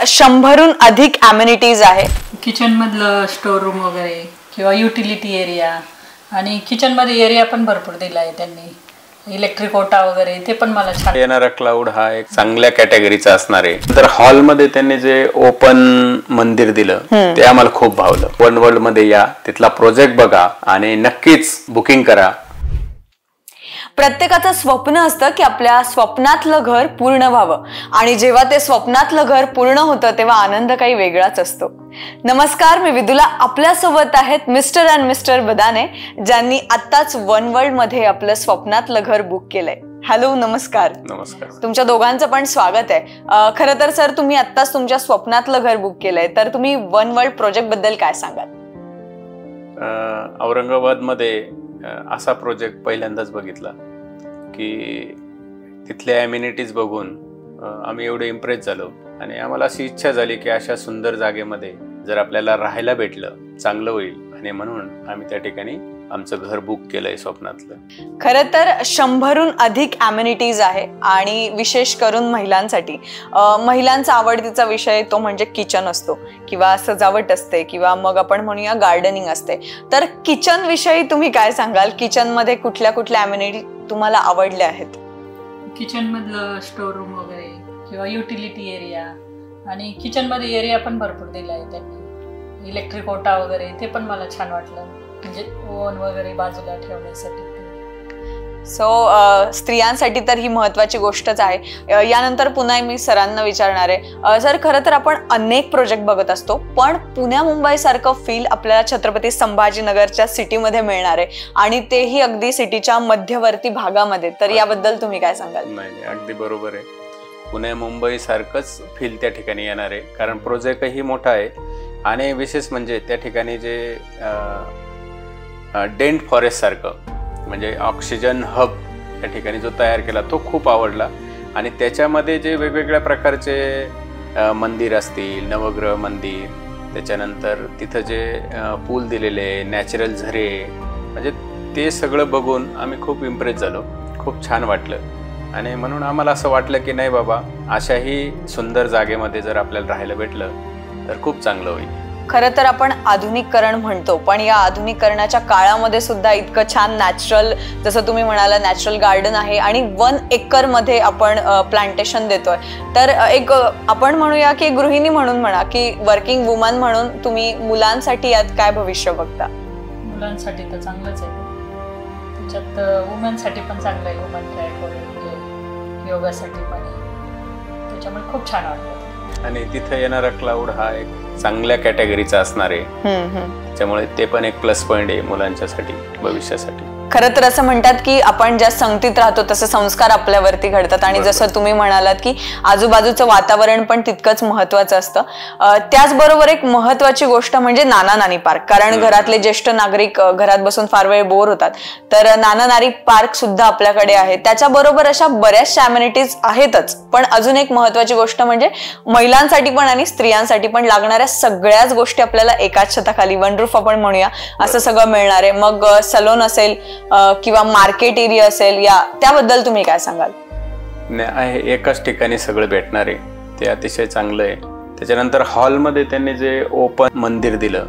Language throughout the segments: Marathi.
100हून अधिक ॲम्युनिटीज आहे। किचन मधलं स्टोर रूम वगैरे किंवा युटिलिटी एरिया आणि किचन मध्ये एरिया पण भरपूर दिला आहे त्यांनी, इलेक्ट्रिक ओटा वगैरे ते पण मला छान। येणारा क्लाउड हा एक चांगल्या कॅटेगरीचा असणार आहे। तर हॉल मध्ये त्यांनी जे ओपन मंदिर दिलं ते आम्हाला खूप भावलं। वन वर्ल्ड मध्ये या, तिथला प्रोजेक्ट बघा आणि नक्कीच बुकिंग करा। प्रत्येकाचं स्वप्न असतं की आपल्या स्वप्नातलं घर पूर्ण व्हावं आणि जेव्हा ते स्वप्नातलं घर पूर्ण होतं तेव्हा आनंद काही वेगळाच असतो। नमस्कार, मी विदुला, आपल्यासोबत आहेत मिस्टर अँड मिस्टर बदाने, ज्यांनी आत्ताच वन वर्ल्ड मध्ये आपलं स्वप्नातलं घर बुक केलंय। हॅलो, नमस्कार। नमस्कार। तुमच्या दोघांचं पण स्वागत आहे। खरं तर सर, तुम्ही आत्ताच तुमच्या स्वप्नातलं घर बुक केलंय, तर तुम्ही वन वर्ल्ड प्रोजेक्ट बद्दल काय सांगाल? औरंगाबाद मध्ये असा प्रोजेक्ट पहिल्यांदाच बघितला की तिथले ॲम्युनिटीज बघून आम्ही एवढे इम्प्रेस झालो आणि आम्हाला अशी इच्छा झाली की अशा सुंदर जागेमध्ये जर आपल्याला राहायला भेटलं चांगलं होईल, आणि म्हणून आम्ही त्या ठिकाणी आमचं घर बुक केलंय स्वप्नातलं। खरं तर 100हून अधिक ॲम्युनिटीज आहे आणि विशेष करून महिलांसाठी। महिलांचा आवडतीचा विषय तो म्हणजे किचन असतो किंवा सजावट असते किंवा मग आपण म्हणूया गार्डनिंग असते। तर किचन विषयी तुम्ही काय सांगाल? किचन मध्ये कुठल्या कुठल्या ॲम्युनिटी तुम्हाला आवडल्या आहेत? किचन मधलं स्टोर रूम वगैरे किंवा युटिलिटी एरिया आणि किचन मध्ये एरिया पण भरपूर दिला आहे त्यांनी, इलेक्ट्रिक ओटा वगैरे ते पण मला छान वाटलं, म्हणजे ओव्हन वगैरे बाजूला ठेवण्यासाठी। स्त्रियांसाठी तर ही महत्वाची गोष्टच आहे। यानंतर पुन्हा मी सरांना विचारणार आहे। सर, खरं तर आपण अनेक प्रोजेक्ट बघत असतो, पण पुण्या मुंबई सारखं फील आपल्याला छत्रपती संभाजीनगरच्या सिटीमध्ये मिळणार आहे, आणि तेही अगदी सिटीच्या मध्यवर्ती भागामध्ये। तर याबद्दल तुम्ही काय सांगाल? नाही, अगदी बरोबर आहे। पुणे मुंबई सारखंच फील त्या ठिकाणी येणार आहे, कारण प्रोजेक्टही मोठा आहे आणि विशेष म्हणजे त्या ठिकाणी जे डेंट फॉरेस्ट सारखं म्हणजे ऑक्सिजन हब त्या ठिकाणी जो तयार केला तो खूप आवडला। आणि त्याच्यामध्ये जे वेगवेगळ्या प्रकारचे मंदिर असतील, नवग्रह मंदिर, त्याच्यानंतर तिथं जे पूल दिलेले, नॅचरल झरे, म्हणजे ते सगळं बघून आम्ही खूप इम्प्रेस झालो, खूप छान वाटलं। आणि म्हणून आम्हाला असं वाटलं की नाही बाबा, अशाही सुंदर जागेमध्ये जर आपल्याला राहायला भेटलं तर खूप चांगलं होईल। खरं तर आपण आधुनिकीकरण म्हणतो, पण या आधुनिकीकरणाच्या काळामध्ये सुद्धा इतकं छान नॅचरल, जसं तुम्ही म्हणाला, नॅचरल गार्डन आहे आणि 1 एकर मध्ये आपण प्लांटेशन देतोय। तर एक आपण म्हणूया की गृहिणी म्हणून म्हणा की वर्किंग वुमन म्हणून तुम्ही मुलांसाठी यात काय भविष्य बघता? मुलांसाठी तर चांगलंच आहे, त्याच्यात वुमेनसाठी पण चांगलं आहे, वुमन ट्रॅक वगैरे, म्हणजे योगासाठी पण, त्याच्यामुळे खूप छान वाटतं। आणि तिथं येणारा क्लाउड हा एक चांगल्या कॅटेगरीचा असणार आहे, त्यामुळे ते पण एक प्लस पॉइंट आहे मुलांच्यासाठी, भविष्यासाठी। खरं तर असं म्हणतात की आपण ज्या संगतीत राहतो तसे संस्कार आपल्यावरती घडतात, आणि जसं तुम्ही म्हणालात की आजूबाजूचं वातावरण पण तितकंच महत्वाचं असतं। त्याचबरोबर एक महत्वाची गोष्ट म्हणजे नाना नानी पार्क, कारण घरातले ज्येष्ठ नागरिक घरात बसून फार वेळ बोर होतात, तर नाना नानी पार्क सुद्धा आपल्याकडे आहे। त्याच्याबरोबर अशा बऱ्याचशा ॲम्युनिटीज आहेतच, पण अजून एक महत्वाची गोष्ट म्हणजे महिलांसाठी पण आणि स्त्रियांसाठी पण लागणाऱ्या सगळ्याच गोष्टी आपल्याला एकाच छताखाली, वन रूफ आपण म्हणूया, असं सगळं मिळणार आहे। मग सलोन असेल किंवा मार्केट एरिया असेल, या त्याबद्दल तुम्ही काय सांगाल? नाही, एकाच ठिकाणी सगळं भेटणार आहे, ते अतिशय चांगलं आहे। त्याच्यानंतर हॉलमध्ये त्यांनी जे ओपन मंदिर दिलं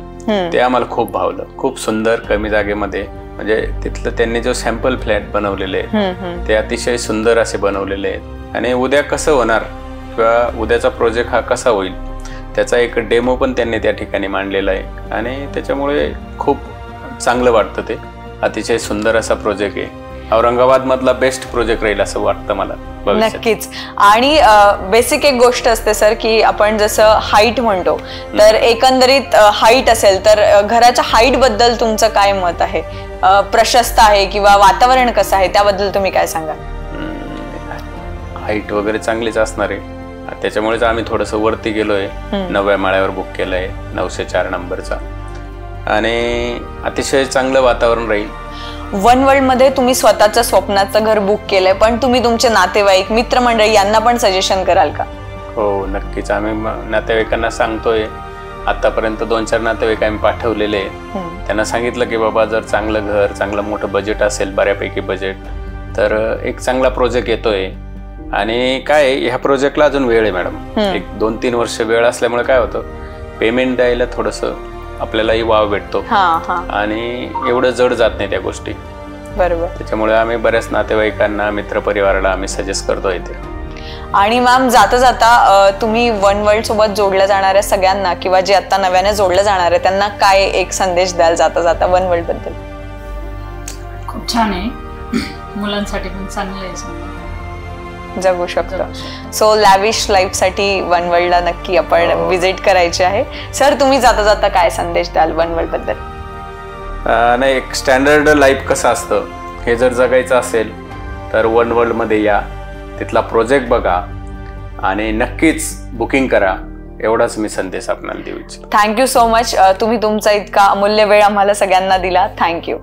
ते आम्हाला खूप भावलं, खूप सुंदर, कमी जागेमध्ये, म्हणजे तिथलं त्यांनी जो सॅम्पल फ्लॅट बनवलेले ते अतिशय सुंदर असे बनवलेले आहेत। आणि उद्या कसं होणार किंवा उद्याचा प्रोजेक्ट हा कसा होईल त्याचा एक डेमो पण त्यांनी त्या ठिकाणी मांडलेला आहे, आणि त्याच्यामुळे खूप चांगलं वाटतं। ते अतिशय सुंदर असा प्रोजेक्ट आहे, औरंगाबाद मधला बेस्ट प्रोजेक्ट राहील असं वाटतं मला। नक्कीच। आणि बेसिक एक गोष्ट असते सर की आपण जसं हाईट म्हणतो, तर एकंदरीत हाईट असेल तर घराच्या हाईट बद्दल तुमचं काय मत आहे? प्रशस्त आहे किंवा वातावरण कसं आहे, त्याबद्दल तुम्ही काय सांगाल? हाईट वगैरे चांगलीच असणार आहे, त्याच्यामुळेच आम्ही थोडंसं वरती गेलोय, 9व्या माळ्यावर बुक केलंय, 904 नंबरचा, आणि अतिशय चांगलं वातावरण राहील। वन वर्ल्ड मध्ये तुम्ही स्वतःचं स्वप्नाचं घर बुक केलंय, पण तुम्ही तुमचे नातेवाईक, मित्रमंडळी यांना पण सजेशन कराल का? हो, नक्कीच। आम्ही नातेवाईकांना सांगतोय, आतापर्यंत 2-4 नातेवाईक आम्ही पाठवलेले, त्यांना सांगितलं की बाबा जर चांगलं घर, चांगलं मोठं बजेट असेल, बऱ्यापैकी बजेट, तर एक चांगला प्रोजेक्ट येतोय आणि काय ह्या प्रोजेक्टला अजून वेळ आहे मॅडम, 1-2-3 वर्ष वेळ असल्यामुळे काय होतं, पेमेंट द्यायला थोडस आपल्यालाही वाव भेटतो आणि एवढं जड जात नाही त्या गोष्टी. बरोबर. त्याच्यामुळे आम्ही बऱ्याच नातेवाईकांना, मित्रपरिवाराला आम्ही सजेस्ट करतो इथे. आणि मॅम जाता जाता तुम्ही वन वर्ल्ड सोबत जोडल्या जाणाऱ्या सगळ्यांना किंवा जे आता नव्याने जोडलं जाणार आहे त्यांना काय एक संदेश द्याल जाता जाता वन वर्ल्ड बद्दल? खूप छान आहे, मुलांसाठी पण चांगलं आहे, जगू शकतो. सो लॅविश लाईफ साठी वन वर्ल्डला नक्की आपण विजिट करायची आहे. सर, तुम्ही जाता जाता काय संदेश द्याल वन वर्ल्ड बद्दल? नाही, एक स्टँडर्ड लाईफ कसं असतं हे जर जगायचं असेल तर वन वर्ल्ड मध्ये या, तिथला प्रोजेक्ट बघा आणि नक्कीच बुकिंग करा, एवढाच मी संदेश आपल्याला देऊ इच्छितो. Thank you so much. तुम्ही तुमचा इतका अमूल्य वेळ आम्हाला सगळ्यांना दिला. थँक्यू.